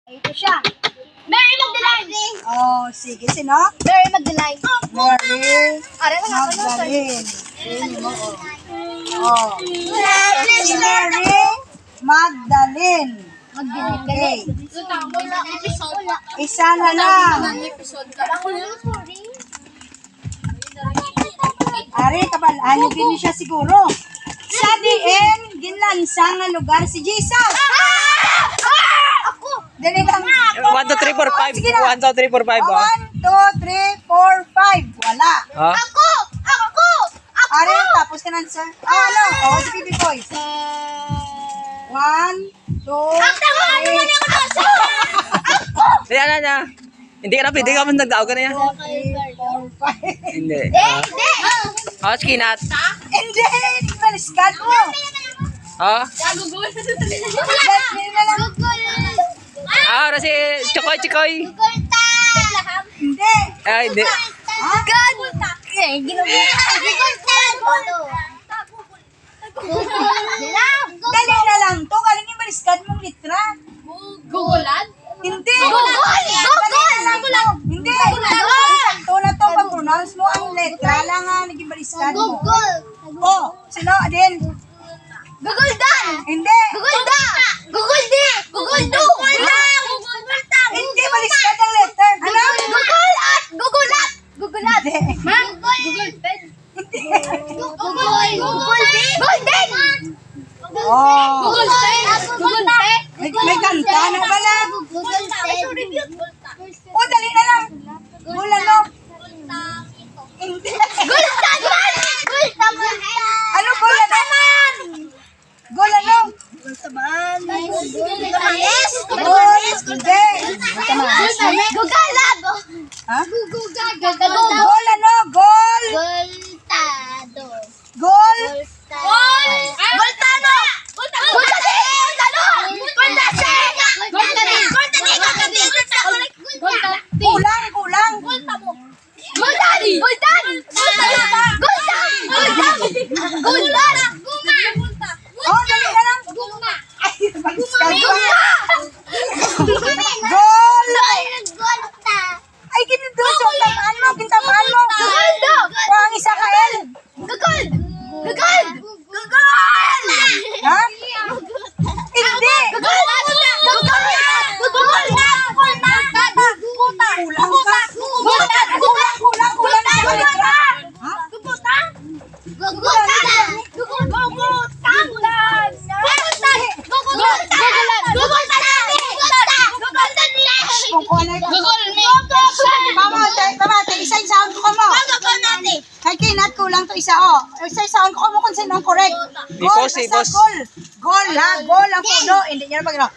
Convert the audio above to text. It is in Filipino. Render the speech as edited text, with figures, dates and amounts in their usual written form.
Ito siya. Mary Magdalene. Oh, sige. Sino? Mary Magdalene. Mary Are na nga Magdalene. Sino mo? Oh. Si Mary Magdalene. Okay. Isa na lang. Ari, kabalaan niyo din siya siguro. Sa diin, ginlansa nga lugar si Jesus. Ako. Dali lang. 1, 2, 3, 4, 5. Sige na. 1, 2, 3, 4, 5. 1, 2, 3, 4, 5. Wala. Ha? Ako. Ako. Ari, tapos ka na, sir. Ano? Oh, si Pipi Boys. 1, 2, 3. Kaya na niya. Hindi ka na pwede ka man nagdaog ka na yan. 4, 5. Hindi. Hindi. Oh, skinat. Hindi, baliskat mo. Oh. Dali na lang. Ah, si Chokoy, Chokoy. Hindi. Ay, hindi. Dali na lang to. Galing yung baliskat mong litra. Gugulan? Hindi. Google! Dali lang to. Hindi. Google! Sakto na to. Pag-pronounce mo ang letra lang nga. Naging baliskat mo. Oh, sino? Adin? Guguldan! Hindi. Gugulda! Guguldi! Guguldo! Hindi, baliskat ang letter. Ano? Gugulat! Gugulat! Gugulat! Hindi. Ma? Gugulpen? Hindi. Guguldi! Golden! Oh. Gugulpen! Gugulpen! May kanta na pala. Oh, dali na lang. Gula no. Hindi. Gultaman! Gultaman! Ano gula no? Gula no. Gultaman! Gul. Hindi. Gugalad! Ha? Gugagado! Gula no. Gol. Gultado! Gol. Gultano! Gultano! Kulang, kulang. Guldan! Guldan! Guldan! Oh, dali na lang. Ay, baliskat ko. Gol. Ay, kinidroso. Tamaan mo. Kintamaan mo. Guguldo! Pang isa ka, El. Gugol! Gugol! Gugol! Ha? Hindi. Gugol! Gugol! Gugol na! Gugol na! Kulang ka. Kulang, kulang, kulang sa letra. Ha? Gugutan! Gugutan! Gugutan! Kung kuha na. Mamate, isa-isaon ko mo. Kay Kinat, kulang to isa, oh. Isa-isaon ko mo kung sino ang correct. Gol, Boss, basta boss. gol. Gol, ha? Gol ang puno. Hindi niya na